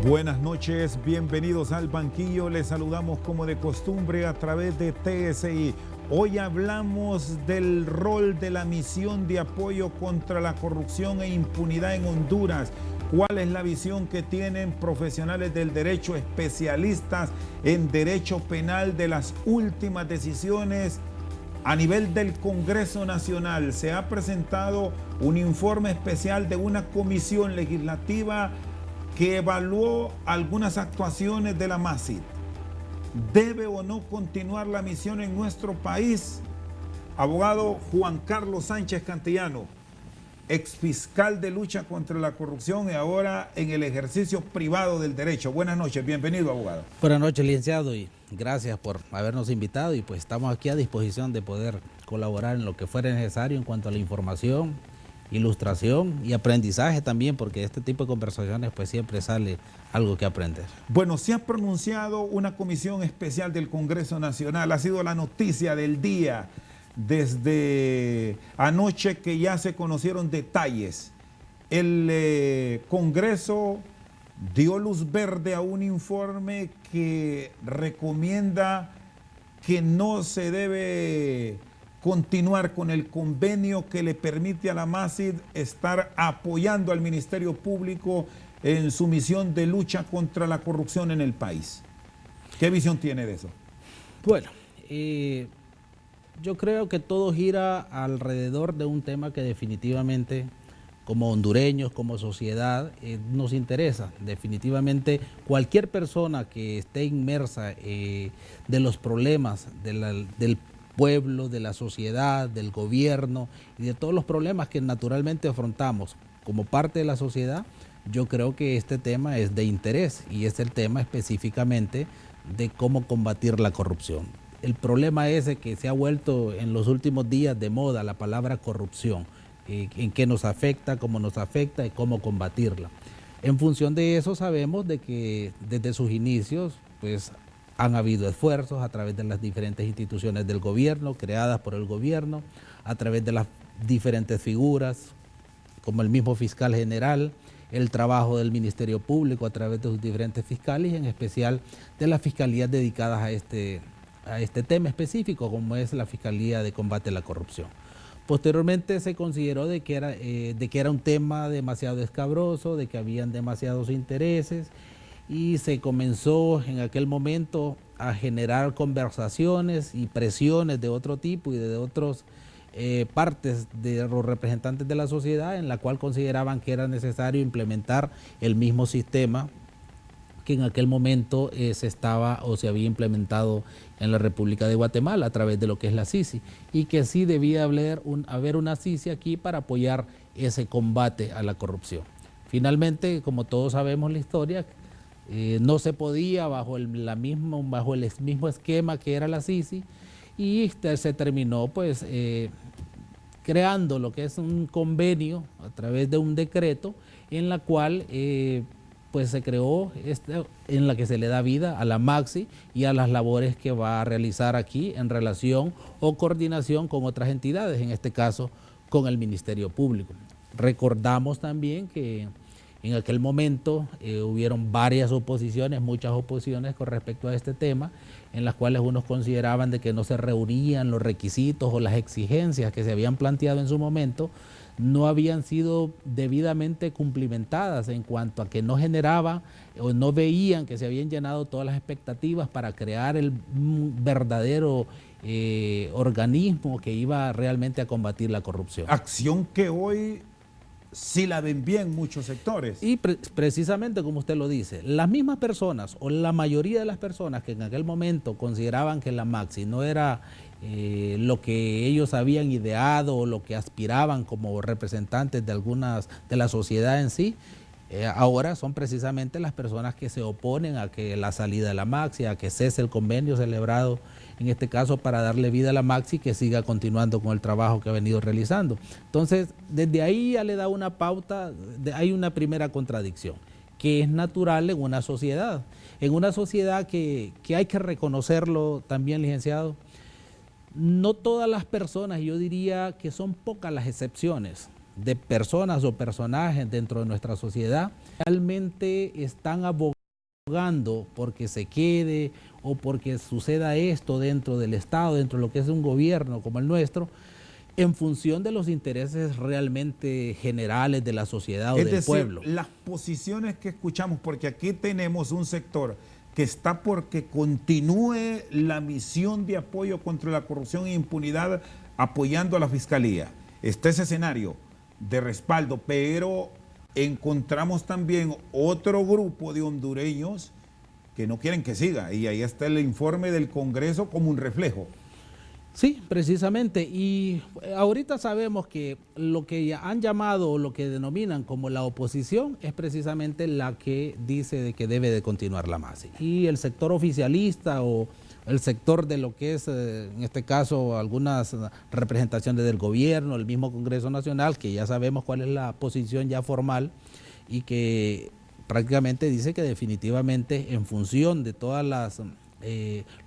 Buenas noches, bienvenidos al banquillo. Les saludamos como de costumbre a través de TSI. Hoy hablamos del rol de la misión de apoyo contra la corrupción e impunidad en Honduras. ¿Cuál es la visión que tienen profesionales del derecho, especialistas en derecho penal de las últimas decisiones a nivel del Congreso Nacional? Se ha presentado un informe especial de una comisión legislativa que evaluó algunas actuaciones de la MACID. ¿Debe o no continuar la misión en nuestro país? Abogado Juan Carlos Sánchez Cantillano, exfiscal de lucha contra la corrupción y ahora en el ejercicio privado del derecho. Buenas noches, bienvenido, abogado. Buenas noches, licenciado, y gracias por habernos invitado, y pues estamos aquí a disposición de poder colaborar en lo que fuera necesario en cuanto a la información, ilustración y aprendizaje también, porque este tipo de conversaciones pues siempre sale algo que aprender. Bueno, se ha pronunciado una comisión especial del Congreso Nacional, ha sido la noticia del día desde anoche que ya se conocieron detalles. El Congreso dio luz verde a un informe que recomienda que no se debe continuar con el convenio que le permite a la MACID estar apoyando al Ministerio Público en su misión de lucha contra la corrupción en el país. ¿Qué visión tiene de eso? Bueno, yo creo que todo gira alrededor de un tema que definitivamente como hondureños, como sociedad, nos interesa. Definitivamente cualquier persona que esté inmersa de los problemas del pueblo, de la sociedad, del gobierno y de todos los problemas que naturalmente afrontamos como parte de la sociedad, yo creo que este tema es de interés, y es el tema específicamente de cómo combatir la corrupción. El problema es que se ha vuelto en los últimos días de moda la palabra corrupción, en qué nos afecta, cómo nos afecta y cómo combatirla. En función de eso sabemos de que desde sus inicios pues han habido esfuerzos a través de las diferentes instituciones del gobierno, creadas por el gobierno, a través de las diferentes figuras, como el mismo fiscal general, el trabajo del Ministerio Público a través de sus diferentes fiscales, y en especial de las fiscalías dedicadas a este tema específico, como es la Fiscalía de Combate a la Corrupción. Posteriormente se consideró de que era un tema demasiado escabroso, de que habían demasiados intereses, y se comenzó en aquel momento a generar conversaciones y presiones de otro tipo y de otras partes de los representantes de la sociedad, en la cual consideraban que era necesario implementar el mismo sistema que en aquel momento se había implementado en la República de Guatemala a través de lo que es la CICI, y que sí debía haber una CICI aquí para apoyar ese combate a la corrupción. Finalmente, como todos sabemos la historia, no se podía bajo el mismo esquema que era la CICI, y se terminó pues creando lo que es un convenio a través de un decreto, en la cual pues se creó en la que se le da vida a la MACSI y a las labores que va a realizar aquí en relación o coordinación con otras entidades, en este caso con el Ministerio Público. Recordamos también que en aquel momento hubieron muchas oposiciones con respecto a este tema, en las cuales unos consideraban de que no se reunían los requisitos o las exigencias que se habían planteado en su momento, no habían sido debidamente cumplimentadas en cuanto a que no generaba o no veían que se habían llenado todas las expectativas para crear el verdadero organismo que iba realmente a combatir la corrupción. Acción que hoy sí la ven bien muchos sectores. Y precisamente como usted lo dice, las mismas personas o la mayoría de las personas que en aquel momento consideraban que la MACSI no era lo que ellos habían ideado o lo que aspiraban como representantes de la sociedad en sí, ahora son precisamente las personas que se oponen a que la salida de la MACSI, a que cese el convenio celebrado en este caso para darle vida a la MACSI, que siga continuando con el trabajo que ha venido realizando. Entonces, desde ahí ya le da una pauta, hay una primera contradicción, que es natural en una sociedad que hay que reconocerlo también, licenciado. No todas las personas, yo diría que son pocas las excepciones, de personas o personajes dentro de nuestra sociedad realmente están abogando porque se quede o porque suceda esto dentro del Estado, dentro de lo que es un gobierno como el nuestro, en función de los intereses realmente generales de la sociedad o del pueblo. Las posiciones que escuchamos, porque aquí tenemos un sector que está porque continúe la misión de apoyo contra la corrupción e impunidad apoyando a la Fiscalía. Está ese escenario de respaldo, pero encontramos también otro grupo de hondureños que no quieren que siga, y ahí está el informe del Congreso como un reflejo. Sí, precisamente, y ahorita sabemos que lo que ya han llamado o lo que denominan como la oposición es precisamente la que dice de que debe de continuar la MASI. Y el sector oficialista o el sector de lo que es, en este caso, algunas representaciones del gobierno, el mismo Congreso Nacional, que ya sabemos cuál es la posición ya formal y que prácticamente dice que definitivamente en función de todas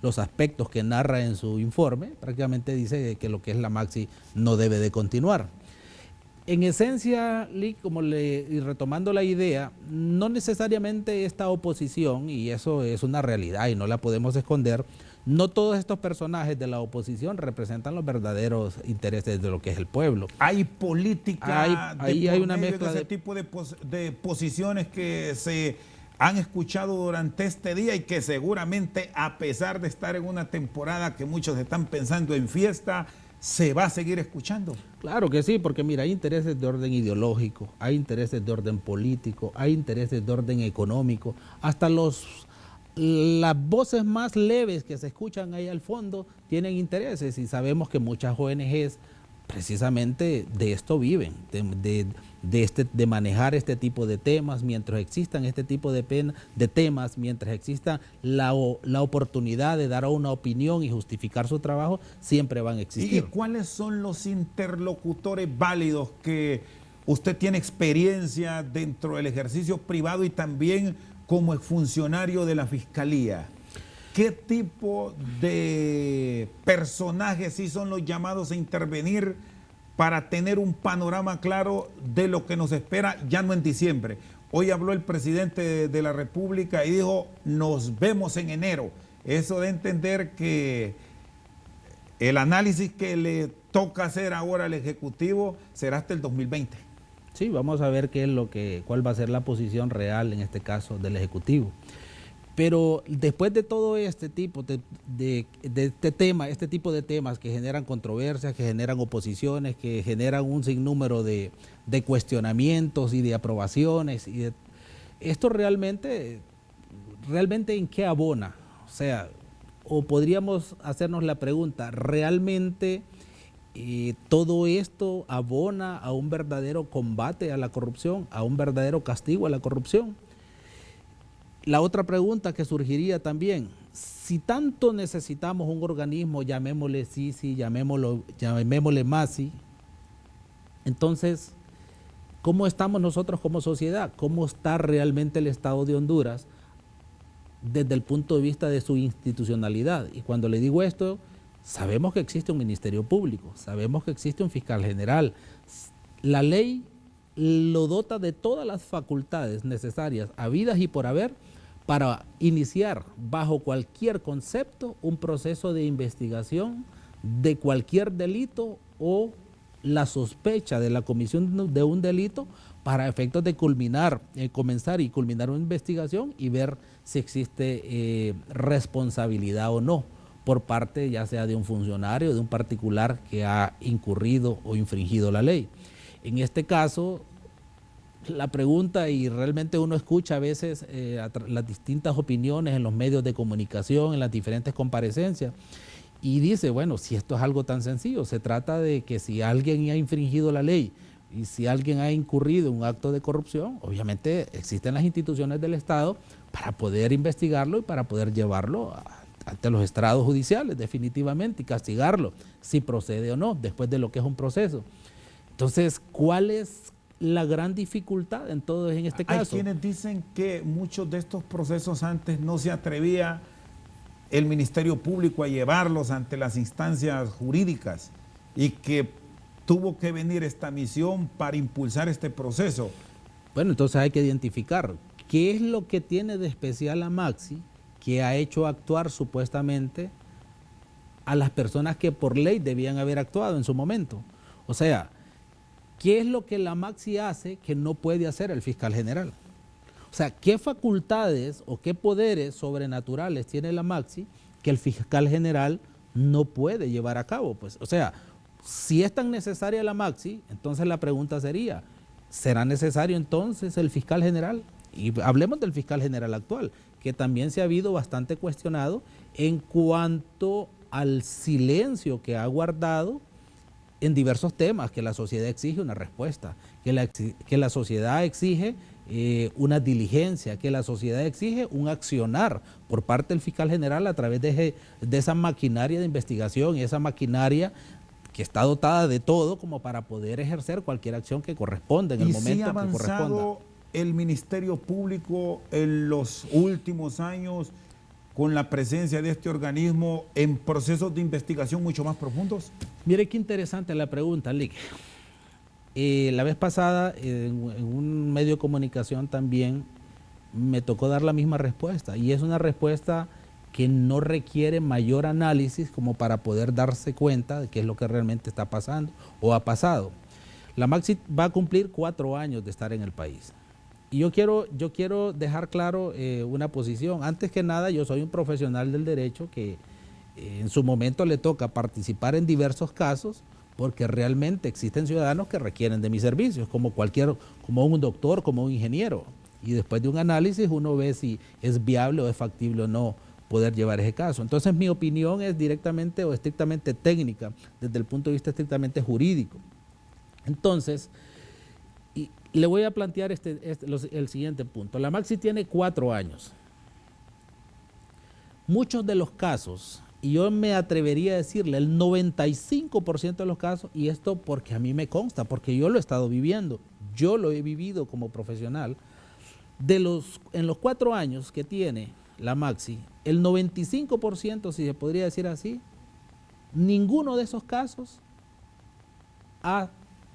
los aspectos que narra en su informe, prácticamente dice que lo que es la MAXI no debe de continuar. En esencia, Lee, y retomando la idea, no necesariamente esta oposición, y eso es una realidad y no la podemos esconder, no todos estos personajes de la oposición representan los verdaderos intereses de lo que es el pueblo. Hay política, hay una mezcla de ese tipo de posiciones que se han escuchado durante este día y que seguramente, a pesar de estar en una temporada que muchos están pensando en fiesta, se va a seguir escuchando. Claro que sí, porque mira, hay intereses de orden ideológico, hay intereses de orden político, hay intereses de orden económico, hasta las voces más leves que se escuchan ahí al fondo tienen intereses, y sabemos que muchas ONGs precisamente de esto viven, de manejar este tipo de temas. Mientras existan este tipo de temas, mientras exista la oportunidad de dar una opinión y justificar su trabajo, siempre van a existir. ¿Y cuáles son los interlocutores válidos que usted tiene experiencia dentro del ejercicio privado y también como funcionario de la Fiscalía? ¿Qué tipo de personajes sí son los llamados a intervenir para tener un panorama claro de lo que nos espera ya no en diciembre? Hoy habló el presidente de la República y dijo, nos vemos en enero. Eso de entender que el análisis que le toca hacer ahora al Ejecutivo será hasta el 2020. Sí, vamos a ver cuál va a ser la posición real en este caso del Ejecutivo. Pero después de todo este tipo de este tipo de temas que generan controversias, que generan oposiciones, que generan un sinnúmero de cuestionamientos y de aprobaciones, esto realmente ¿en qué abona? O sea, o podríamos hacernos la pregunta, ¿realmente todo esto abona a un verdadero combate a la corrupción, a un verdadero castigo a la corrupción? La otra pregunta que surgiría también, si tanto necesitamos un organismo, llamémosle CICI, llamémosle MASI, entonces, ¿cómo estamos nosotros como sociedad? ¿Cómo está realmente el Estado de Honduras desde el punto de vista de su institucionalidad? Y cuando le digo esto, sabemos que existe un Ministerio Público, sabemos que existe un fiscal general. La ley lo dota de todas las facultades necesarias, habidas y por haber, para iniciar bajo cualquier concepto un proceso de investigación de cualquier delito o la sospecha de la comisión de un delito para efectos de comenzar y culminar una investigación y ver si existe responsabilidad o no por parte ya sea de un funcionario o de un particular que ha incurrido o infringido la ley. En este caso, la pregunta, y realmente uno escucha a veces las distintas opiniones en los medios de comunicación, en las diferentes comparecencias, y dice, bueno, si esto es algo tan sencillo, se trata de que si alguien ha infringido la ley y si alguien ha incurrido en un acto de corrupción, obviamente existen las instituciones del Estado para poder investigarlo y para poder llevarlo ante los estrados judiciales definitivamente y castigarlo si procede o no, después de lo que es un proceso. Entonces, ¿cuál es la gran dificultad en todo en este caso? Hay quienes dicen que muchos de estos procesos antes no se atrevía el Ministerio Público a llevarlos ante las instancias jurídicas y que tuvo que venir esta misión para impulsar este proceso? Bueno, entonces hay que identificar qué es lo que tiene de especial la Maxi que ha hecho actuar supuestamente a las personas que por ley debían haber actuado en su momento. O sea, ¿qué es lo que la Maxi hace que no puede hacer el fiscal general? O sea, ¿qué facultades o qué poderes sobrenaturales tiene la Maxi que el fiscal general no puede llevar a cabo? Pues, o sea, si es tan necesaria la Maxi, entonces la pregunta sería, ¿será necesario entonces el fiscal general? Y hablemos del fiscal general actual, que también se ha habido bastante cuestionado en cuanto al silencio que ha guardado en diversos temas, que la sociedad exige una respuesta, que la sociedad exige una diligencia, que la sociedad exige un accionar por parte del fiscal general a través de esa maquinaria de investigación y esa maquinaria que está dotada de todo como para poder ejercer cualquier acción que corresponda en el momento que corresponda. ¿Y si ha avanzado el Ministerio Público en los últimos años con la presencia de este organismo en procesos de investigación mucho más profundos? Mire qué interesante la pregunta, Lick. La vez pasada, en un medio de comunicación también, me tocó dar la misma respuesta. Y es una respuesta que no requiere mayor análisis como para poder darse cuenta de qué es lo que realmente está pasando o ha pasado. La Maxi va a cumplir 4 años de estar en el país. Y yo quiero dejar claro una posición. Antes que nada, yo soy un profesional del derecho que en su momento le toca participar en diversos casos porque realmente existen ciudadanos que requieren de mis servicios, como un doctor, como un ingeniero. Y después de un análisis uno ve si es viable o es factible o no poder llevar ese caso. Entonces mi opinión es directamente o estrictamente técnica, desde el punto de vista estrictamente jurídico. Entonces, y le voy a plantear el siguiente punto. La Maxi tiene 4 años. Muchos de los casos, y yo me atrevería a decirle el 95% de los casos, y esto porque a mí me consta, porque yo lo he estado viviendo, yo lo he vivido como profesional, en los 4 años que tiene la Maxi, el 95%, si se podría decir así, ninguno de esos casos ha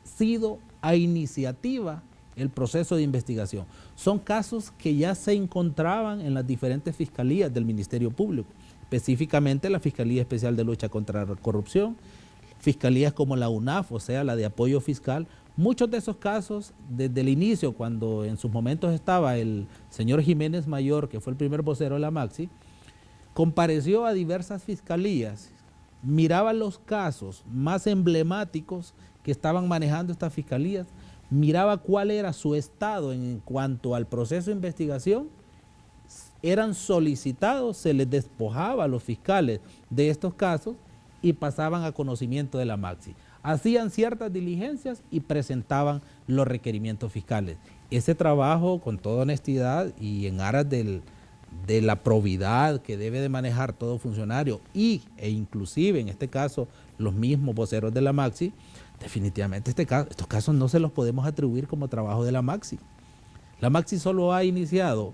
sido a iniciativa el proceso de investigación. Son casos que ya se encontraban en las diferentes fiscalías del Ministerio Público, específicamente la Fiscalía Especial de Lucha contra la Corrupción, fiscalías como la UNAF, o sea, la de apoyo fiscal. Muchos de esos casos, desde el inicio, cuando en sus momentos estaba el señor Jiménez Mayor, que fue el primer vocero de la Maxi, compareció a diversas fiscalías, miraba los casos más emblemáticos que estaban manejando estas fiscalías, miraba cuál era su estado en cuanto al proceso de investigación, eran solicitados, se les despojaba a los fiscales de estos casos y pasaban a conocimiento de la Maxi. Hacían ciertas diligencias y presentaban los requerimientos fiscales. Ese trabajo, con toda honestidad y en aras de la probidad que debe de manejar todo funcionario e inclusive en este caso los mismos voceros de la Maxi, definitivamente estos casos no se los podemos atribuir como trabajo de la Maxi. La Maxi solo ha iniciado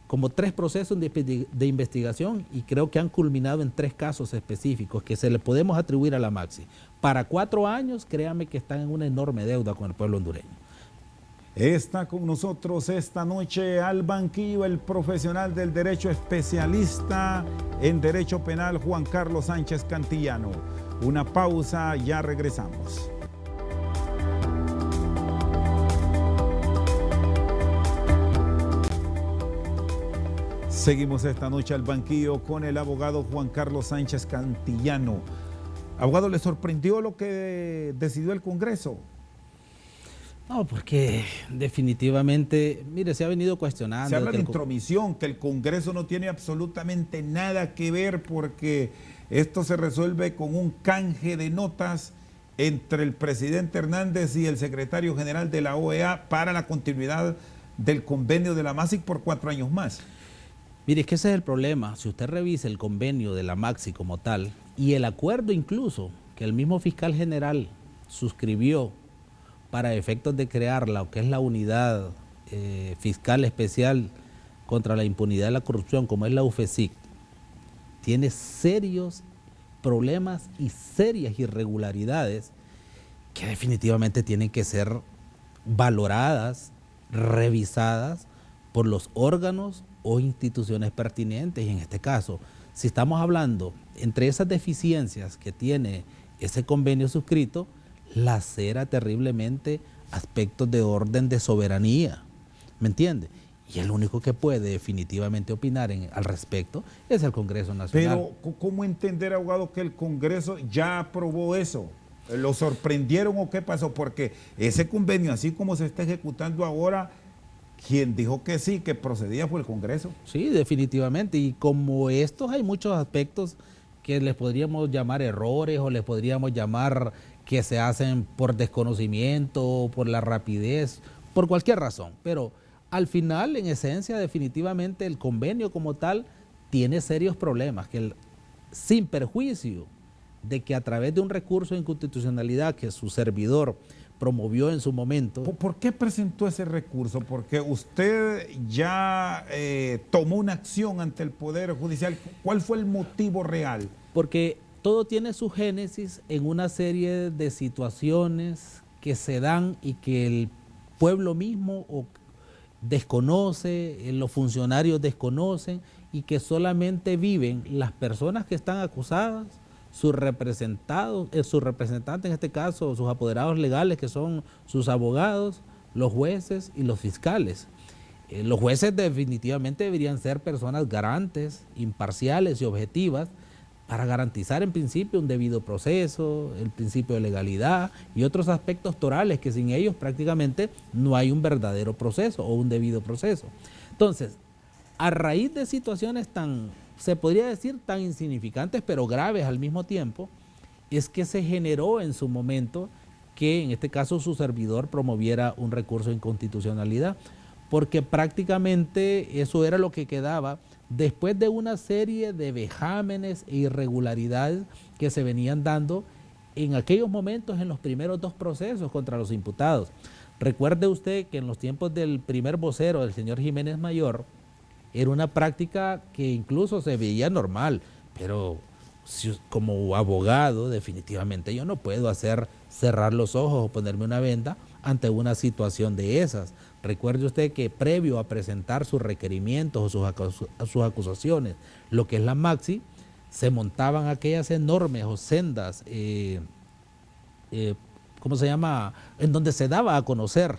como 3 procesos de investigación y creo que han culminado en 3 casos específicos que se le podemos atribuir a la Maxi. Para 4 años, créanme que están en una enorme deuda con el pueblo hondureño. Está con nosotros esta noche al banquillo el profesional del derecho, especialista en derecho penal, Juan Carlos Sánchez Cantillano. Una pausa, ya regresamos. Seguimos esta noche al banquillo con el abogado Juan Carlos Sánchez Cantillano. Abogado, ¿le sorprendió lo que decidió el Congreso? No, porque definitivamente, mire, se ha venido cuestionando. Se habla de intromisión, que el Congreso no tiene absolutamente nada que ver porque esto se resuelve con un canje de notas entre el presidente Hernández y el secretario general de la OEA para la continuidad del convenio de la MASIC por 4 años más. Mire, es que ese es el problema. Si usted revisa el convenio de la Maxi como tal y el acuerdo incluso que el mismo fiscal general suscribió para efectos de crear lo que es la unidad fiscal especial contra la impunidad y la corrupción, como es la UFESIC, tiene serios problemas y serias irregularidades que definitivamente tienen que ser valoradas, revisadas por los órganos o instituciones pertinentes. Y en este caso, si estamos hablando entre esas deficiencias que tiene ese convenio suscrito, lacera terriblemente aspectos de orden de soberanía, ¿me entiende? Y el único que puede definitivamente opinar al respecto es el Congreso Nacional. Pero, ¿cómo entender, abogado, que el Congreso ya aprobó eso? ¿Lo sorprendieron o qué pasó? Porque ese convenio, así como se está ejecutando ahora, quien dijo que sí, que procedía fue el Congreso. Sí, definitivamente. Y como estos hay muchos aspectos que les podríamos llamar errores o les podríamos llamar que se hacen por desconocimiento, por la rapidez, por cualquier razón. Pero al final, en esencia, definitivamente el convenio como tal tiene serios problemas, que sin perjuicio de que a través de un recurso de inconstitucionalidad que su servidor promovió en su momento. ¿Por qué presentó ese recurso? Porque usted ya tomó una acción ante el Poder Judicial. ¿Cuál fue el motivo real? Porque todo tiene su génesis en una serie de situaciones que se dan y que el pueblo mismo desconoce, los funcionarios desconocen y que solamente viven las personas que están acusadas, sus representantes, en este caso, sus apoderados legales, que son sus abogados, los jueces y los fiscales. Los jueces definitivamente deberían ser personas garantes, imparciales y objetivas para garantizar en principio un debido proceso, el principio de legalidad y otros aspectos torales que sin ellos prácticamente no hay un verdadero proceso o un debido proceso. Entonces, a raíz de situaciones se podría decir tan insignificantes pero graves al mismo tiempo, es que se generó en su momento que en este caso su servidor promoviera un recurso de inconstitucionalidad, porque prácticamente eso era lo que quedaba después de una serie de vejámenes e irregularidades que se venían dando en aquellos momentos en los primeros dos procesos contra los imputados. Recuerde usted que en los tiempos del primer vocero, del señor Jiménez Mayor, era una práctica que incluso se veía normal, pero como abogado definitivamente yo no puedo cerrar los ojos o ponerme una venda ante una situación de esas. Recuerde usted que previo a presentar sus requerimientos o sus acusaciones, lo que es la Maxi, se montaban aquellas enormes o sendas, ¿cómo se llama?, en donde se daba a conocer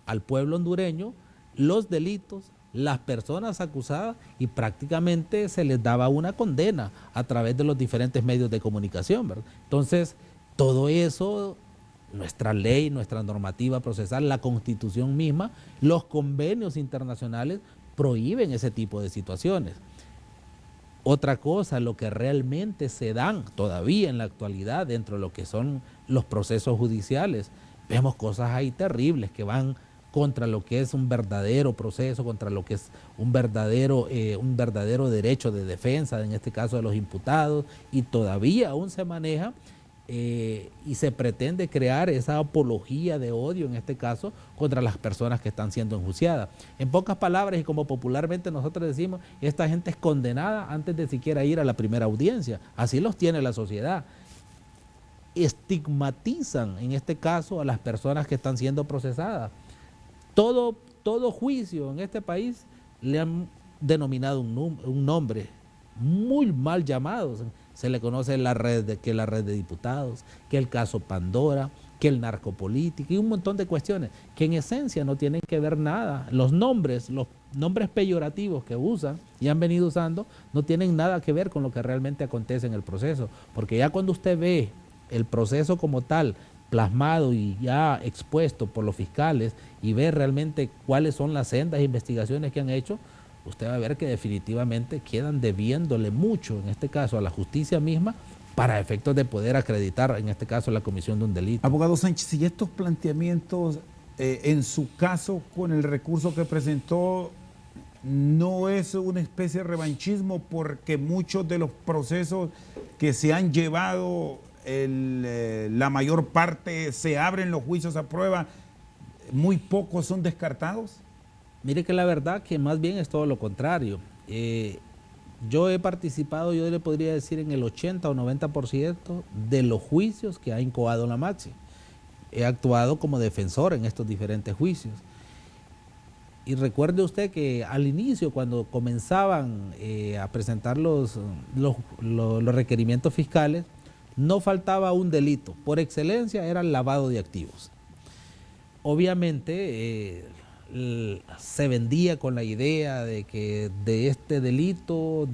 al pueblo hondureño los delitos, las personas acusadas y prácticamente se les daba una condena a través de los diferentes medios de comunicación, ¿verdad? Entonces, todo eso, nuestra ley, nuestra normativa procesal, la Constitución misma, los convenios internacionales prohíben ese tipo de situaciones. Otra cosa, lo que realmente se dan todavía en la actualidad dentro de lo que son los procesos judiciales, vemos cosas ahí terribles que van contra lo que es un verdadero proceso, contra lo que es un verdadero derecho de defensa, en este caso de los imputados, y todavía aún se maneja y se pretende crear esa apología de odio, en este caso, contra las personas que están siendo enjuiciadas. En pocas palabras, y como popularmente nosotros decimos, esta gente es condenada antes de siquiera ir a la primera audiencia. Así los tiene la sociedad. Estigmatizan, en este caso, a las personas que están siendo procesadas. Todo juicio en este país le han denominado un nombre muy mal llamado. Se le conoce la red de diputados, que el caso Pandora, que el narcopolítico y un montón de cuestiones que en esencia no tienen que ver nada. Los nombres peyorativos que usan y han venido usando no tienen nada que ver con lo que realmente acontece en el proceso, porque ya cuando usted ve el proceso como tal, plasmado y ya expuesto por los fiscales y ver realmente cuáles son las sendas de investigaciones que han hecho, usted va a ver que definitivamente quedan debiéndole mucho, en este caso a la justicia misma, para efectos de poder acreditar, en este caso, la comisión de un delito. Abogado Sánchez, y estos planteamientos, en su caso, con el recurso que presentó, no es una especie de revanchismo, porque muchos de los procesos que se han llevado, la mayor parte se abren los juicios a prueba, muy pocos son descartados. Mire que la verdad que más bien es todo lo contrario. Yo he participado, yo le podría decir, en el 80 o 90% de los juicios que ha incoado la Maxi. he actuado como defensor en estos diferentes juicios. Y recuerde usted que al inicio, cuando comenzaban a presentar los requerimientos fiscales, no faltaba un delito. Por excelencia era el lavado de activos. Obviamente se vendía con la idea de que de este delito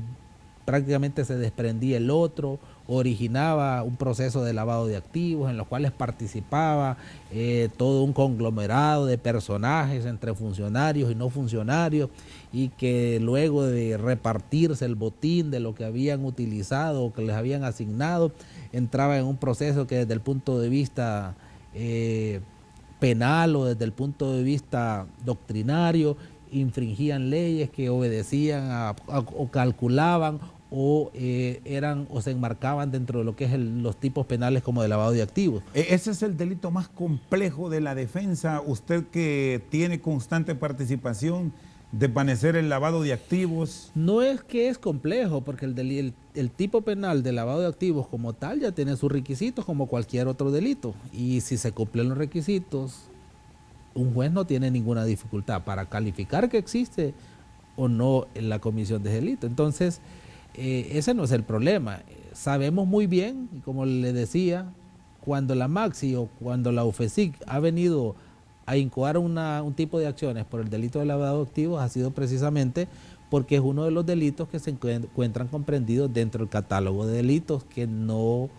prácticamente se desprendía el otro, originaba un proceso de lavado de activos en los cuales participaba todo un conglomerado de personajes entre funcionarios y no funcionarios, y que luego de repartirse el botín de lo que habían utilizado o que les habían asignado, entraba en un proceso que desde el punto de vista penal o desde el punto de vista doctrinario infringían leyes, que obedecían o calculaban o eran o se enmarcaban dentro de lo que es los tipos penales como de lavado de activos. Ese es el delito más complejo de la defensa. Usted que tiene constante participación, desvanecer el lavado de activos. No es que es complejo, porque el tipo penal de lavado de activos como tal ya tiene sus requisitos como cualquier otro delito. Y si se cumplen los requisitos, un juez no tiene ninguna dificultad para calificar que existe o no en la comisión de delito. Entonces, ese no es el problema. Sabemos muy bien, como le decía, cuando la Maxi o cuando la UFESIC ha venido a incoar un tipo de acciones por el delito de lavado de activos, ha sido precisamente porque es uno de los delitos que se encuentran comprendidos dentro del catálogo de delitos que no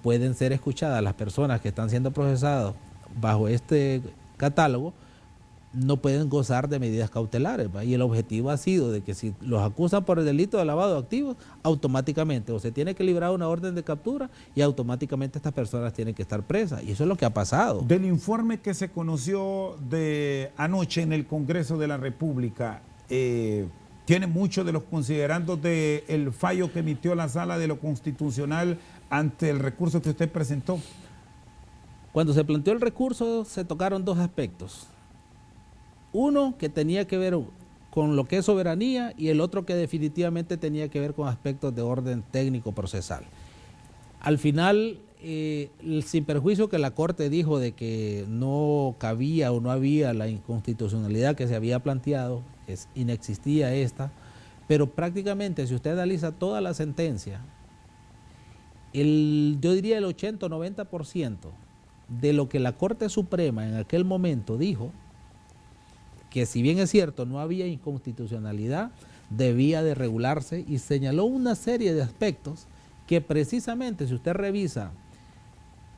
pueden ser escuchadas. Las personas que están siendo procesadas bajo este catálogo no pueden gozar de medidas cautelares, ¿va? Y el objetivo ha sido de que si los acusan por el delito de lavado de activos, automáticamente o se tiene que librar una orden de captura y automáticamente estas personas tienen que estar presas, y eso es lo que ha pasado. Del informe que se conoció de anoche en el Congreso de la República, tiene muchos de los considerandos del fallo que emitió la Sala de lo Constitucional ante el recurso que usted presentó. Cuando se planteó el recurso se tocaron dos aspectos. Uno que tenía que ver con lo que es soberanía y el otro que definitivamente tenía que ver con aspectos de orden técnico procesal. Al final, sin perjuicio que la Corte dijo de que no cabía o no había la inconstitucionalidad que se había planteado, inexistía esta, pero prácticamente si usted analiza toda la sentencia, yo diría el 80 o 90% de lo que la Corte Suprema en aquel momento dijo, que si bien es cierto no había inconstitucionalidad, debía de regularse, y señaló una serie de aspectos que precisamente si usted revisa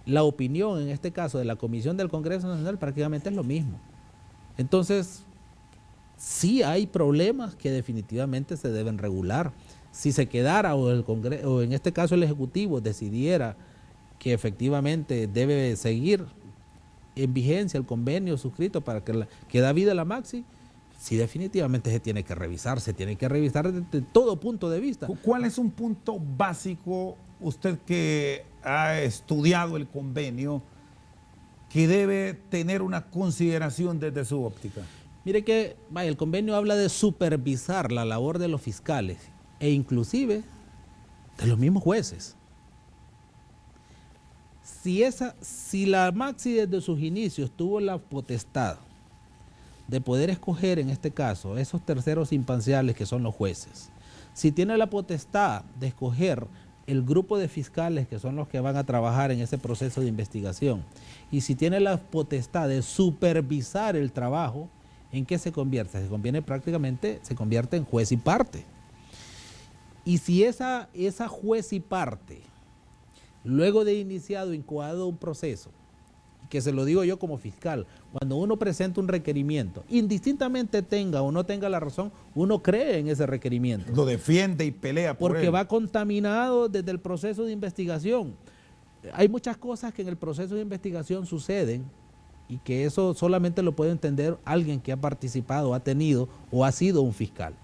la opinión, en este caso de la Comisión del Congreso Nacional, prácticamente es lo mismo. Entonces, sí hay problemas que definitivamente se deben regular. Si se quedara o el Congreso, o en este caso el Ejecutivo decidiera que efectivamente debe seguir en vigencia el convenio suscrito para que da vida a la Maxi, sí definitivamente se tiene que revisar desde todo punto de vista. ¿Cuál es un punto básico, usted que ha estudiado el convenio, que debe tener una consideración desde su óptica? Mire que el convenio habla de supervisar la labor de los fiscales e inclusive de los mismos jueces. Si la Maxi desde sus inicios tuvo la potestad de poder escoger, en este caso, esos terceros imparciales que son los jueces, si tiene la potestad de escoger el grupo de fiscales que son los que van a trabajar en ese proceso de investigación, y si tiene la potestad de supervisar el trabajo, ¿en qué se convierte? Se convierte en juez y parte. Y si esa juez y parte, luego de iniciado, incoado un proceso, que se lo digo yo como fiscal, cuando uno presenta un requerimiento, indistintamente tenga o no tenga la razón, uno cree en ese requerimiento. Lo defiende y pelea por él. Porque va contaminado desde el proceso de investigación. Hay muchas cosas que en el proceso de investigación suceden y que eso solamente lo puede entender alguien que ha participado, ha tenido o ha sido un fiscal.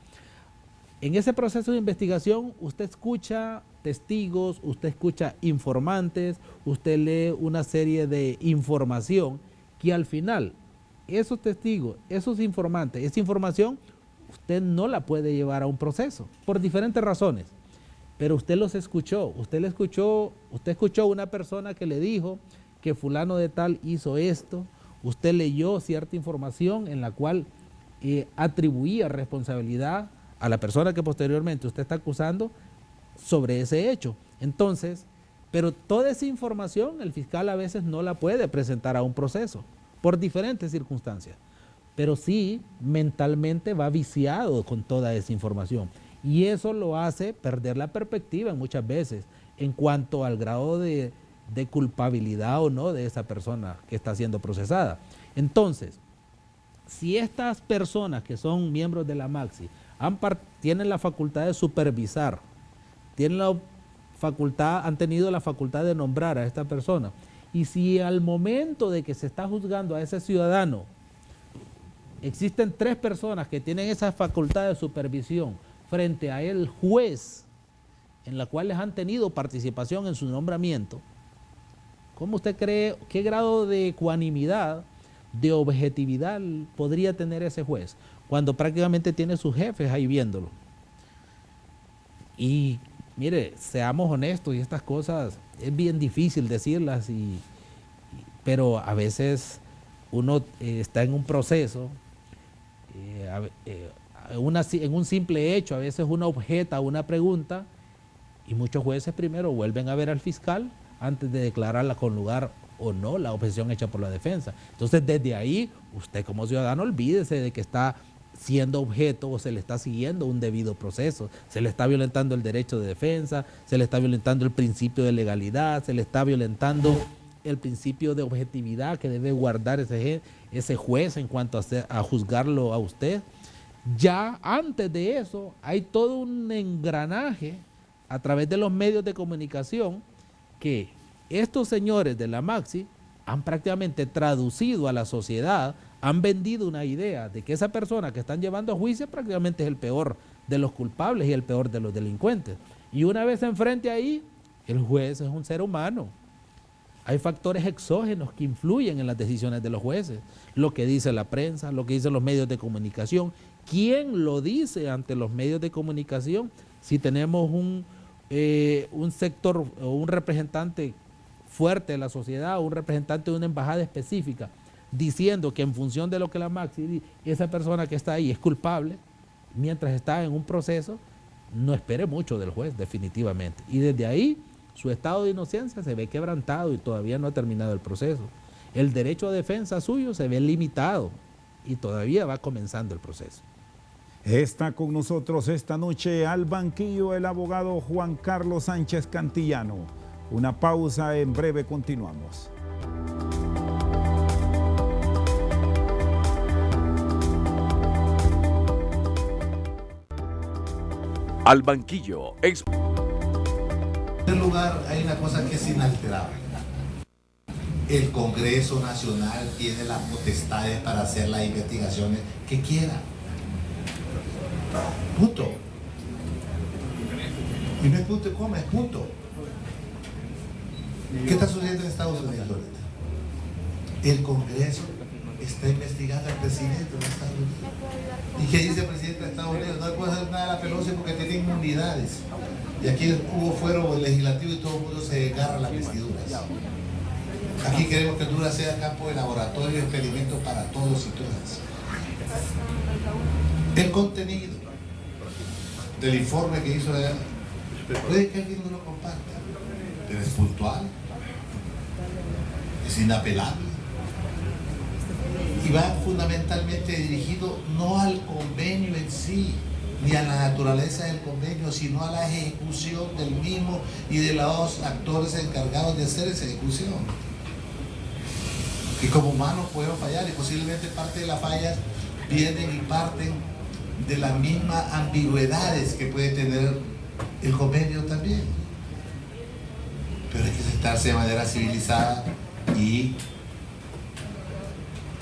En ese proceso de investigación usted escucha testigos, usted escucha informantes, usted lee una serie de información que al final esos testigos, esos informantes, esa información usted no la puede llevar a un proceso por diferentes razones, pero usted los escuchó, usted escuchó a una persona que le dijo que fulano de tal hizo esto, usted leyó cierta información en la cual atribuía responsabilidad a la persona que posteriormente usted está acusando sobre ese hecho. Entonces, pero toda esa información el fiscal a veces no la puede presentar a un proceso por diferentes circunstancias, pero sí mentalmente va viciado con toda esa información y eso lo hace perder la perspectiva muchas veces en cuanto al grado de culpabilidad o no de esa persona que está siendo procesada. Entonces, si estas personas que son miembros de la Maxi tienen la facultad de supervisar, han tenido la facultad de nombrar a esta persona, y si al momento de que se está juzgando a ese ciudadano existen 3 personas que tienen esa facultad de supervisión frente a el juez, en la cual les han tenido participación en su nombramiento, ¿cómo usted cree, qué grado de ecuanimidad, de objetividad podría tener ese juez cuando prácticamente tiene sus jefes ahí viéndolo? Y mire, seamos honestos, y estas cosas es bien difícil decirlas, pero a veces uno está en un proceso, en un simple hecho, a veces uno objeta una pregunta y muchos jueces primero vuelven a ver al fiscal antes de declararla con lugar o no la objeción hecha por la defensa. Entonces, desde ahí, usted como ciudadano olvídese de que está siendo objeto o se le está siguiendo un debido proceso. Se le está violentando el derecho de defensa, se le está violentando el principio de legalidad, se le está violentando el principio de objetividad que debe guardar ese juez en cuanto a juzgarlo a usted. Ya antes de eso hay todo un engranaje a través de los medios de comunicación que estos señores de la Maxi han prácticamente traducido a la sociedad, han vendido una idea de que esa persona que están llevando a juicio prácticamente es el peor de los culpables y el peor de los delincuentes. Y una vez enfrente ahí, el juez es un ser humano. Hay factores exógenos que influyen en las decisiones de los jueces. Lo que dice la prensa, lo que dicen los medios de comunicación. ¿Quién lo dice ante los medios de comunicación? Si tenemos un sector o un representante fuerte de la sociedad, o un representante de una embajada específica, diciendo que en función de lo que la Maxi dice, esa persona que está ahí es culpable, mientras está en un proceso, no espere mucho del juez, definitivamente. Y desde ahí, su estado de inocencia se ve quebrantado y todavía no ha terminado el proceso. El derecho a defensa suyo se ve limitado y todavía va comenzando el proceso. Está con nosotros esta noche al banquillo el abogado Juan Carlos Sánchez Cantillano. Una pausa, en breve continuamos. Al banquillo. En primer lugar, hay una cosa que es inalterable. El Congreso Nacional tiene las potestades para hacer las investigaciones que quiera. Punto. Y no es punto y coma, es punto. ¿Qué está sucediendo en Estados Unidos ahorita? El Congreso está investigando al presidente de Estados Unidos. ¿Y qué dice el presidente de Estados Unidos? No le puede hacer nada a la Pelosi porque tiene inmunidades. Y aquí hubo fuero legislativo y todo el mundo se agarra a las vestiduras. Aquí queremos que Honduras sea campo de laboratorio y experimentos para todos y todas. El contenido del informe que hizo allá, puede que alguien no lo comparta, pero es puntual, es inapelable y va fundamentalmente dirigido no al convenio en sí, ni a la naturaleza del convenio, sino a la ejecución del mismo y de los actores encargados de hacer esa ejecución. Y como humanos podemos fallar y posiblemente parte de las fallas vienen y parten de las mismas ambigüedades que puede tener el convenio también. Pero hay que sentarse de manera civilizada y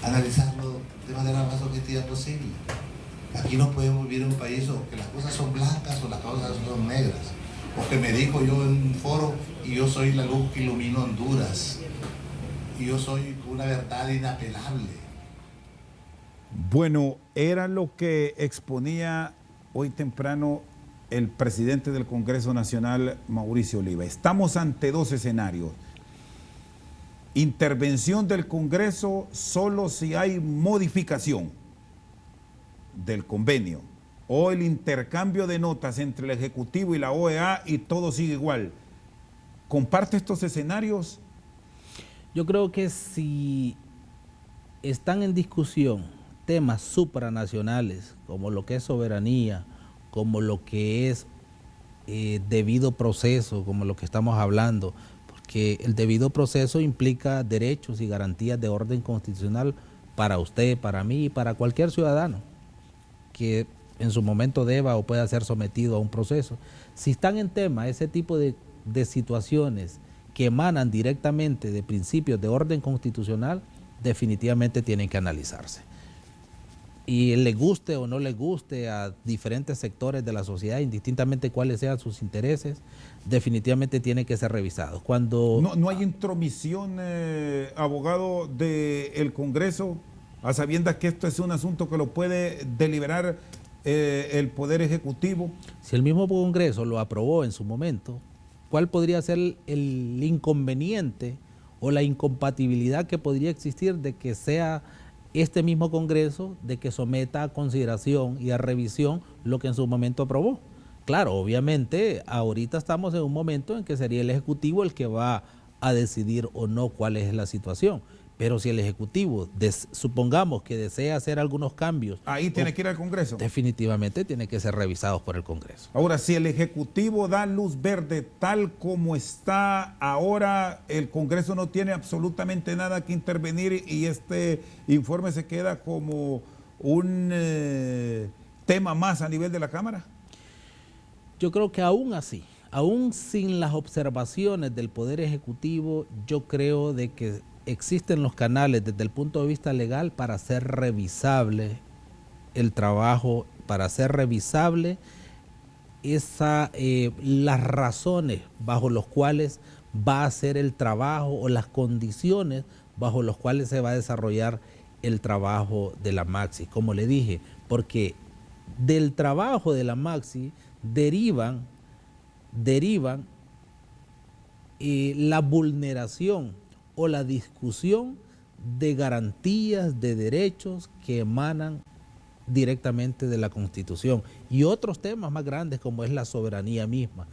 analizarlo de manera más objetiva posible. Aquí no podemos vivir en un país o que las cosas son blancas o las cosas son negras. O que me dijo yo en un foro y yo soy la luz que ilumina Honduras. Y yo soy una verdad inapelable. Bueno, era lo que exponía hoy temprano el presidente del Congreso Nacional, Mauricio Oliva. Estamos ante dos escenarios. intervención del Congreso solo si hay modificación del convenio o el intercambio de notas entre el Ejecutivo y la OEA y todo sigue igual. ¿Comparte estos escenarios? Yo creo que si están en discusión temas supranacionales como lo que es soberanía, como lo que es debido proceso, como lo que estamos hablando, porque el debido proceso implica derechos y garantías de orden constitucional para usted, para mí y para cualquier ciudadano que en su momento deba o pueda ser sometido a un proceso. Si están en tema ese tipo de situaciones que emanan directamente de principios de orden constitucional, definitivamente tienen que analizarse. Y le guste o no le guste a diferentes sectores de la sociedad, indistintamente cuáles sean sus intereses, definitivamente tiene que ser revisados. Cuando no hay intromisión, abogado, del Congreso, a sabiendas que esto es un asunto que lo puede deliberar el Poder Ejecutivo. Si el mismo Congreso lo aprobó en su momento, ¿cuál podría ser el inconveniente o la incompatibilidad que podría existir de que sea este mismo Congreso de que someta a consideración y a revisión lo que en su momento aprobó? Claro, obviamente ahorita estamos en un momento en que sería el Ejecutivo el que va a decidir o no cuál es la situación, pero si el Ejecutivo, supongamos que desea hacer algunos cambios, ahí tiene que ir al Congreso. Definitivamente tiene que ser revisados por el Congreso. Ahora, si el Ejecutivo da luz verde tal como está ahora, el Congreso no tiene absolutamente nada que intervenir y este informe se queda como un tema más a nivel de la Cámara. Yo creo que aún así, aún sin las observaciones del Poder Ejecutivo, yo creo de que existen los canales desde el punto de vista legal para hacer revisable el trabajo, para hacer revisable las razones bajo las cuales va a ser el trabajo o las condiciones bajo las cuales se va a desarrollar el trabajo de la Maxi. Como le dije, porque del trabajo de la Maxi derivan la vulneración o la discusión de garantías de derechos que emanan directamente de la Constitución y otros temas más grandes como es la soberanía misma.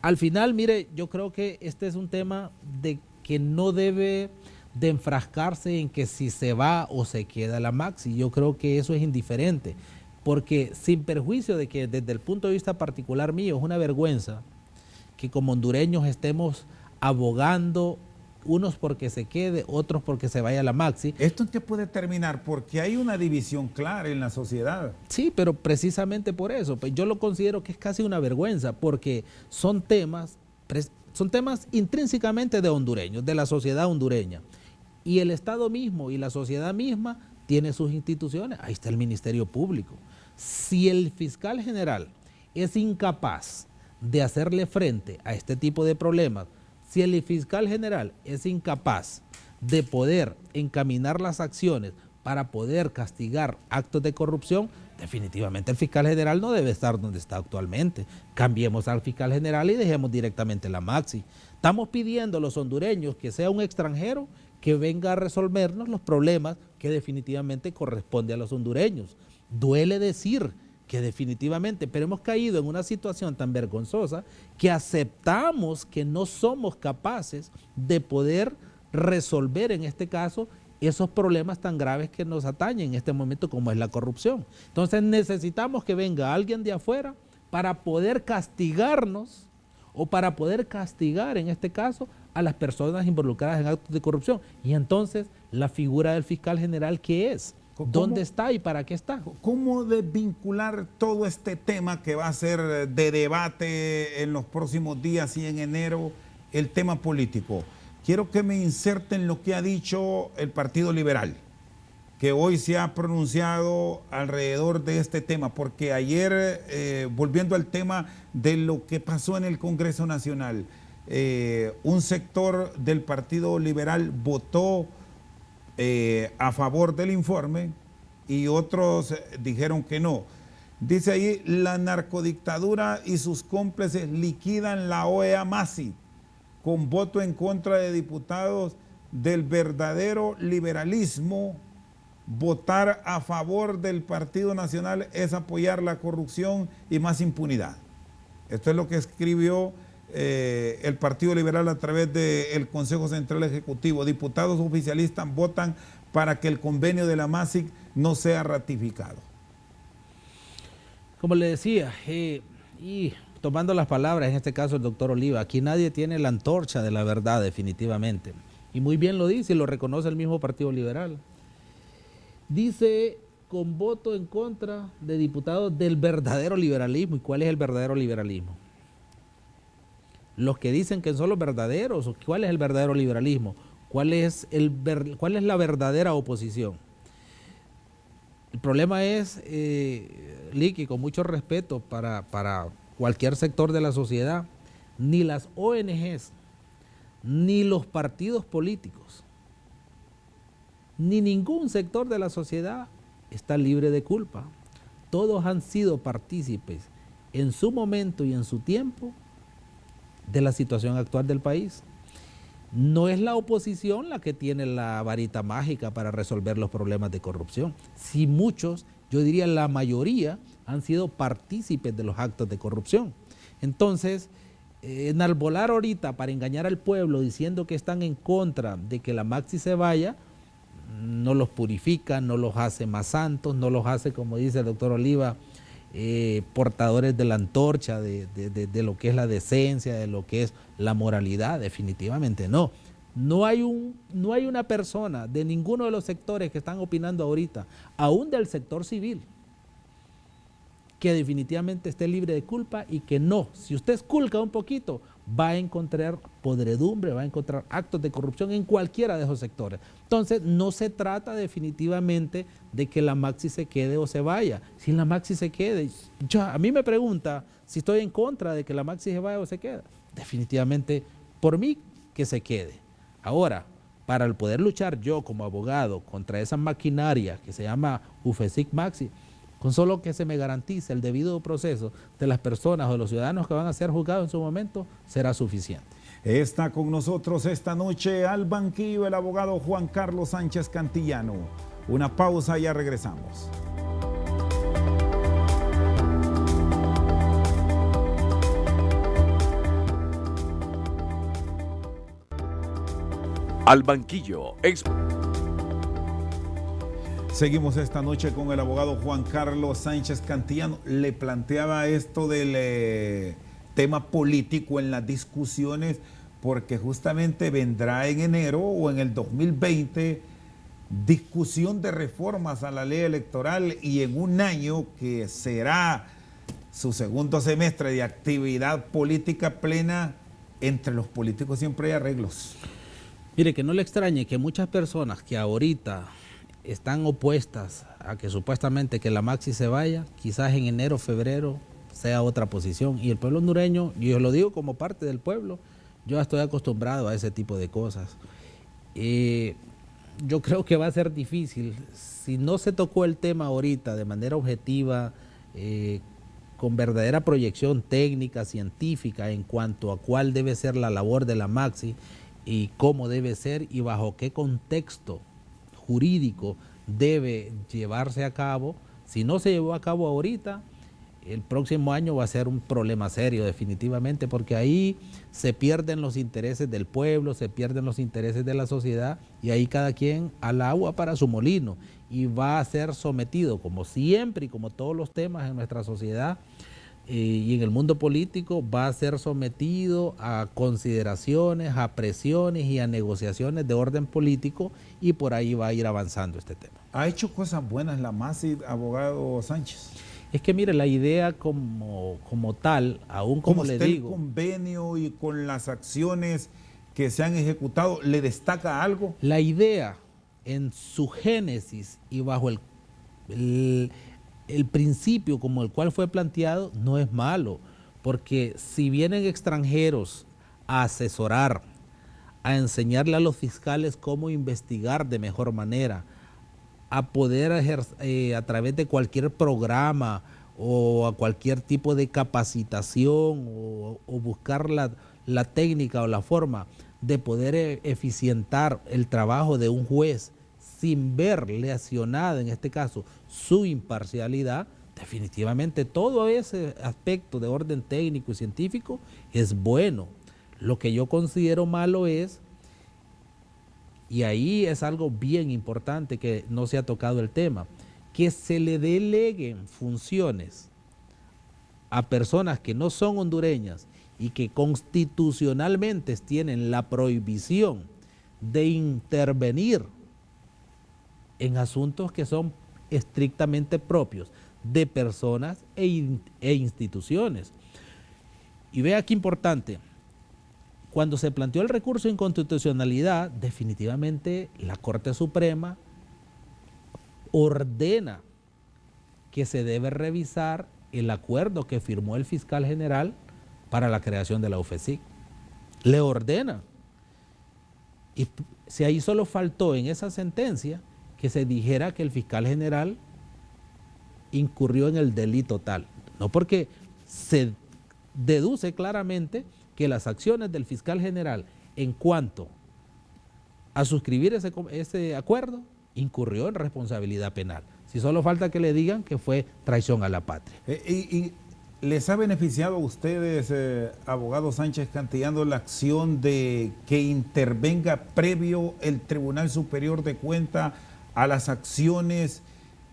Al final, mire, yo creo que este es un tema de que no debe de enfrascarse en que si se va o se queda la Maxi. Yo creo que eso es indiferente, porque sin perjuicio de que desde el punto de vista particular mío es una vergüenza que como hondureños estemos abogando unos porque se quede, otros porque se vaya a la Maxi. ¿Esto en qué puede terminar? Porque hay una división clara en la sociedad. Sí, pero precisamente por eso, pues yo lo considero que es casi una vergüenza, porque son temas intrínsecamente de hondureños, de la sociedad hondureña. Y el Estado mismo y la sociedad misma tiene sus instituciones. Ahí está el Ministerio Público. Si el fiscal general es incapaz de hacerle frente a este tipo de problemas, si el fiscal general es incapaz de poder encaminar las acciones para poder castigar actos de corrupción, definitivamente el fiscal general no debe estar donde está actualmente. Cambiemos al fiscal general y dejemos directamente la Maxi. Estamos pidiendo a los hondureños que sea un extranjero que venga a resolvernos los problemas que definitivamente corresponde a los hondureños. Duele decir que definitivamente, pero hemos caído en una situación tan vergonzosa que aceptamos que no somos capaces de poder resolver en este caso esos problemas tan graves que nos atañen en este momento como es la corrupción. Entonces necesitamos que venga alguien de afuera para poder castigarnos o para poder castigar en este caso a las personas involucradas en actos de corrupción. Y entonces la figura del fiscal general, ¿qué es? ¿Dónde está y para qué está? ¿Cómo desvincular todo este tema que va a ser de debate en los próximos días y en enero, el tema político? Quiero que me inserten lo que ha dicho el Partido Liberal, que hoy se ha pronunciado alrededor de este tema, porque ayer, volviendo al tema de lo que pasó en el Congreso Nacional, un sector del Partido Liberal votó a favor del informe y otros dijeron que no. Dice ahí, la narcodictadura y sus cómplices liquidan la OEA Maxi. con voto en contra de diputados del verdadero liberalismo. Votar a favor del Partido Nacional es apoyar la corrupción y más impunidad. Esto es lo que escribió el Partido Liberal a través del Consejo Central Ejecutivo. Diputados oficialistas votan para que el convenio de la MASIC no sea ratificado. Como le decía, y tomando las palabras, en este caso el doctor Oliva, aquí nadie tiene la antorcha de la verdad definitivamente. Y muy bien lo dice y lo reconoce el mismo Partido Liberal. Dice con voto en contra de diputados del verdadero liberalismo. ¿Y cuál es el verdadero liberalismo? Los que dicen que son los verdaderos. ¿Cuál es el verdadero liberalismo? ¿Cuál es la verdadera oposición? El problema es, Licky, con mucho respeto para cualquier sector de la sociedad, ni las ONGs, ni los partidos políticos, ni ningún sector de la sociedad está libre de culpa. Todos han sido partícipes en su momento y en su tiempo de la situación actual del país. No es la oposición la que tiene la varita mágica para resolver los problemas de corrupción. Si muchos, yo diría la mayoría, han sido partícipes de los actos de corrupción. Entonces, enarbolar ahorita para engañar al pueblo diciendo que están en contra de que la Maxi se vaya, no los purifica, no los hace más santos, no los hace, como dice el doctor Oliva, portadores de la antorcha, de lo que es la decencia, de lo que es la moralidad. Definitivamente no. No hay una persona de ninguno de los sectores que están opinando ahorita, aún del sector civil, que definitivamente esté libre de culpa y que no, si usted esculca un poquito, va a encontrar podredumbre, va a encontrar actos de corrupción en cualquiera de esos sectores. Entonces, no se trata definitivamente de que la Maxi se quede o se vaya. Si la Maxi se quede, a mí me pregunta si estoy en contra de que la Maxi se vaya o se quede. Definitivamente, por mí, que se quede. Ahora, para el poder luchar yo como abogado contra esa maquinaria que se llama UFESIC Maxi, con solo que se me garantice el debido proceso de las personas o de los ciudadanos que van a ser juzgados en su momento, será suficiente. Está con nosotros esta noche al banquillo el abogado Juan Carlos Sánchez Cantillano. Una pausa y ya regresamos. Al banquillo. Seguimos esta noche con el abogado Juan Carlos Sánchez Cantillano. Le planteaba esto del tema político en las discusiones, porque justamente vendrá en enero o en el 2020 discusión de reformas a la ley electoral, y en un año que será su segundo semestre de actividad política plena, entre los políticos siempre hay arreglos. Mire, que no le extrañe que muchas personas que ahorita están opuestas a que supuestamente que la Maxi se vaya, quizás en enero, febrero sea otra posición. Y el pueblo hondureño, y yo lo digo como parte del pueblo, yo estoy acostumbrado a ese tipo de cosas. Yo creo que va a ser difícil, si no se tocó el tema ahorita de manera objetiva, con verdadera proyección técnica, científica, en cuanto a cuál debe ser la labor de la Maxi y cómo debe ser y bajo qué contexto jurídico debe llevarse a cabo. Si no se llevó a cabo ahorita, el próximo año va a ser un problema serio definitivamente, porque ahí se pierden los intereses del pueblo, se pierden los intereses de la sociedad, y ahí cada quien al agua para su molino, y va a ser sometido, como siempre y como todos los temas en nuestra sociedad y en el mundo político, va a ser sometido a consideraciones, a presiones y a negociaciones de orden político, y por ahí va a ir avanzando este tema. ¿Ha hecho cosas buenas la MASI, abogado Sánchez? Es que mire, la idea como tal, aún como le digo, el convenio y con las acciones que se han ejecutado, ¿le destaca algo? La idea en su génesis y bajo el principio como el cual fue planteado no es malo, porque si vienen extranjeros a asesorar, a enseñarle a los fiscales cómo investigar de mejor manera, a poder a través de cualquier programa o a cualquier tipo de capacitación o buscar la la técnica o la forma de poder eficientar el trabajo de un juez sin ver lesionada, en este caso, su imparcialidad, definitivamente todo ese aspecto de orden técnico y científico es bueno. Lo que yo considero malo es, y ahí es algo bien importante que no se ha tocado el tema, que se le deleguen funciones a personas que no son hondureñas y que constitucionalmente tienen la prohibición de intervenir en asuntos que son estrictamente propios de personas e instituciones. Y vea qué importante, cuando se planteó el recurso de inconstitucionalidad, definitivamente la Corte Suprema ordena que se debe revisar el acuerdo que firmó el fiscal general para la creación de la UFESIC. Le ordena. Y si ahí solo faltó en esa sentencia que se dijera que el fiscal general incurrió en el delito tal. No, porque se deduce claramente que las acciones del fiscal general en cuanto a suscribir ese acuerdo incurrió en responsabilidad penal. Si solo falta que le digan que fue traición a la patria. ¿Y les ha beneficiado a ustedes, abogado Sánchez Cantillano, la acción de que intervenga previo el Tribunal Superior de Cuentas a las acciones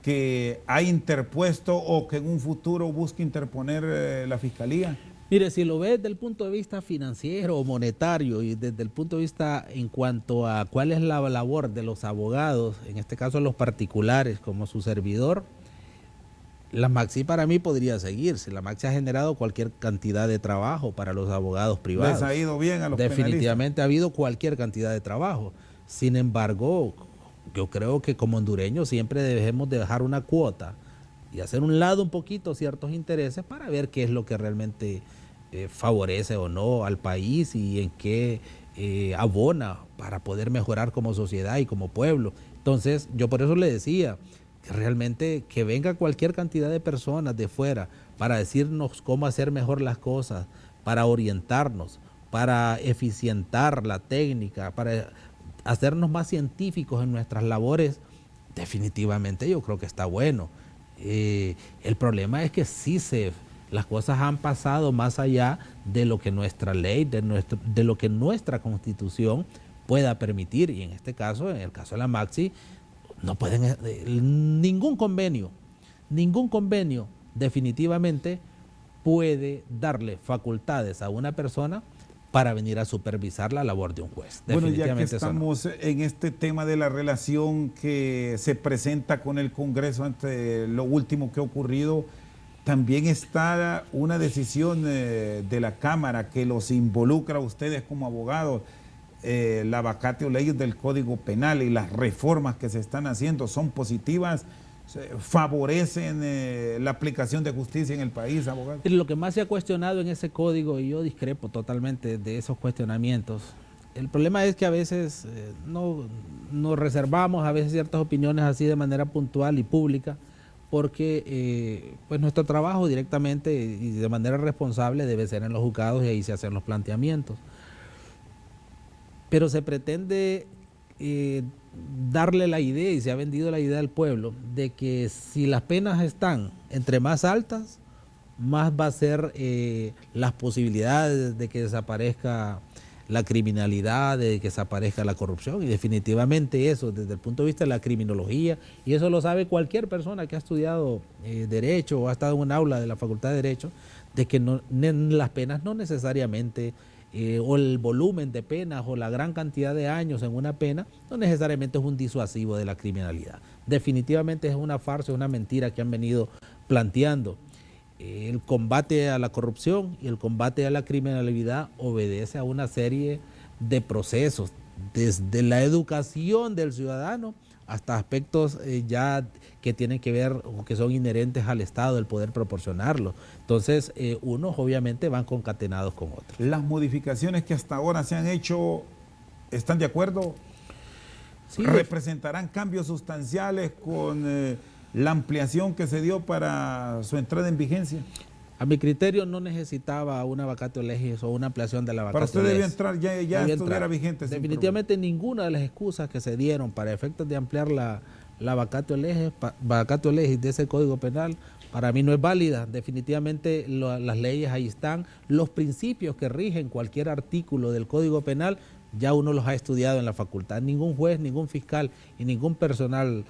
que ha interpuesto o que en un futuro busque interponer la Fiscalía? Mire, si lo ve desde el punto de vista financiero o monetario y desde el punto de vista en cuanto a cuál es la labor de los abogados, en este caso los particulares como su servidor, la Maxi para mí podría seguirse. La Maxi ha generado cualquier cantidad de trabajo para los abogados privados. ¿Les ha ido bien a los Definitivamente penalistas? Ha habido cualquier cantidad de trabajo. Sin embargo, yo creo que como hondureños siempre debemos de dejar una cuota y hacer un lado un poquito ciertos intereses para ver qué es lo que realmente favorece o no al país y en qué abona para poder mejorar como sociedad y como pueblo. Entonces, yo por eso le decía que realmente que venga cualquier cantidad de personas de fuera para decirnos cómo hacer mejor las cosas, para orientarnos, para eficientar la técnica, para hacernos más científicos en nuestras labores, definitivamente yo creo que está bueno. El problema es que sí las cosas han pasado más allá de lo que nuestra ley, de lo que nuestra Constitución pueda permitir, y en este caso, en el caso de la Maxi, no pueden, ningún convenio definitivamente puede darle facultades a una persona para venir a supervisar la labor de un juez. Bueno, ya que estamos en este tema de la relación que se presenta con el Congreso ante lo último que ha ocurrido, también está una decisión de la Cámara que los involucra a ustedes como abogados, la vacatio leyes del Código Penal y las reformas que se están haciendo son positivas, favorecen la aplicación de justicia en el país, abogado. Lo que más se ha cuestionado en ese código, y yo discrepo totalmente de esos cuestionamientos, el problema es que a veces nos reservamos a veces ciertas opiniones así de manera puntual y pública, porque pues nuestro trabajo directamente y de manera responsable debe ser en los juzgados y ahí se hacen los planteamientos. Pero se pretende darle la idea, y se ha vendido la idea al pueblo, de que si las penas están entre más altas, más va a ser las posibilidades de que desaparezca la criminalidad, de que desaparezca la corrupción, y definitivamente eso desde el punto de vista de la criminología, y eso lo sabe cualquier persona que ha estudiado Derecho o ha estado en un aula de la Facultad de Derecho, de que las penas no necesariamente o el volumen de penas o la gran cantidad de años en una pena no necesariamente es un disuasivo de la criminalidad. Definitivamente es una farsa, es una mentira que han venido planteando. El combate a la corrupción y el combate a la criminalidad obedece a una serie de procesos, desde la educación del ciudadano hasta aspectos ya que tienen que ver o que son inherentes al Estado, el poder proporcionarlo. Entonces, unos obviamente van concatenados con otros. ¿Las modificaciones que hasta ahora se han hecho, están de acuerdo? Sí, ¿representarán cambios sustanciales con la ampliación que se dio para su entrada en vigencia? A mi criterio no necesitaba una vacatio legis o una ampliación de la vacatio legis. Para usted debía entrar, ya Debía estuviera entrar. vigente. Definitivamente ninguna de las excusas que se dieron para efectos de ampliar la vacatio legis de ese Código Penal, para mí no es válida. Definitivamente las leyes ahí están, los principios que rigen cualquier artículo del Código Penal, ya uno los ha estudiado en la facultad. Ningún juez, ningún fiscal y ningún profesional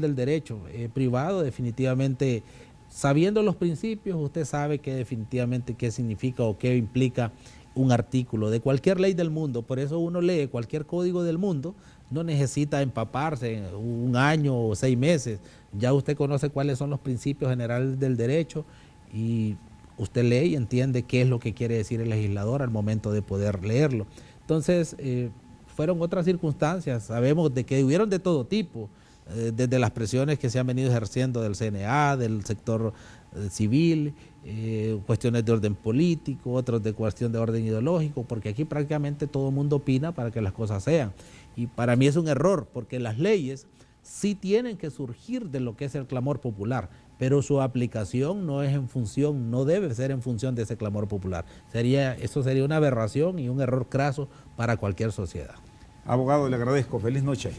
del derecho privado, definitivamente, sabiendo los principios, usted sabe que definitivamente qué significa o qué implica un artículo de cualquier ley del mundo. Por eso uno lee cualquier código del mundo, no necesita empaparse un año o 6 meses. Ya usted conoce cuáles son los principios generales del derecho y usted lee y entiende qué es lo que quiere decir el legislador al momento de poder leerlo. Entonces, fueron otras circunstancias. Sabemos de que hubieron de todo tipo, desde las presiones que se han venido ejerciendo del CNA, del sector civil, cuestiones de orden político, otros de cuestión de orden ideológico, porque aquí prácticamente todo el mundo opina para que las cosas sean. Y para mí es un error, porque las leyes sí tienen que surgir de lo que es el clamor popular, pero su aplicación no es en función, no debe ser en función de ese clamor popular. Eso sería una aberración y un error craso para cualquier sociedad. Abogado, le agradezco. Feliz noche.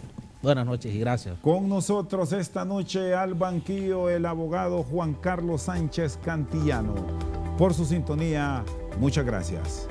Buenas noches y gracias. Con nosotros esta noche al banquillo el abogado Juan Carlos Sánchez Cantillano. Por su sintonía, muchas gracias.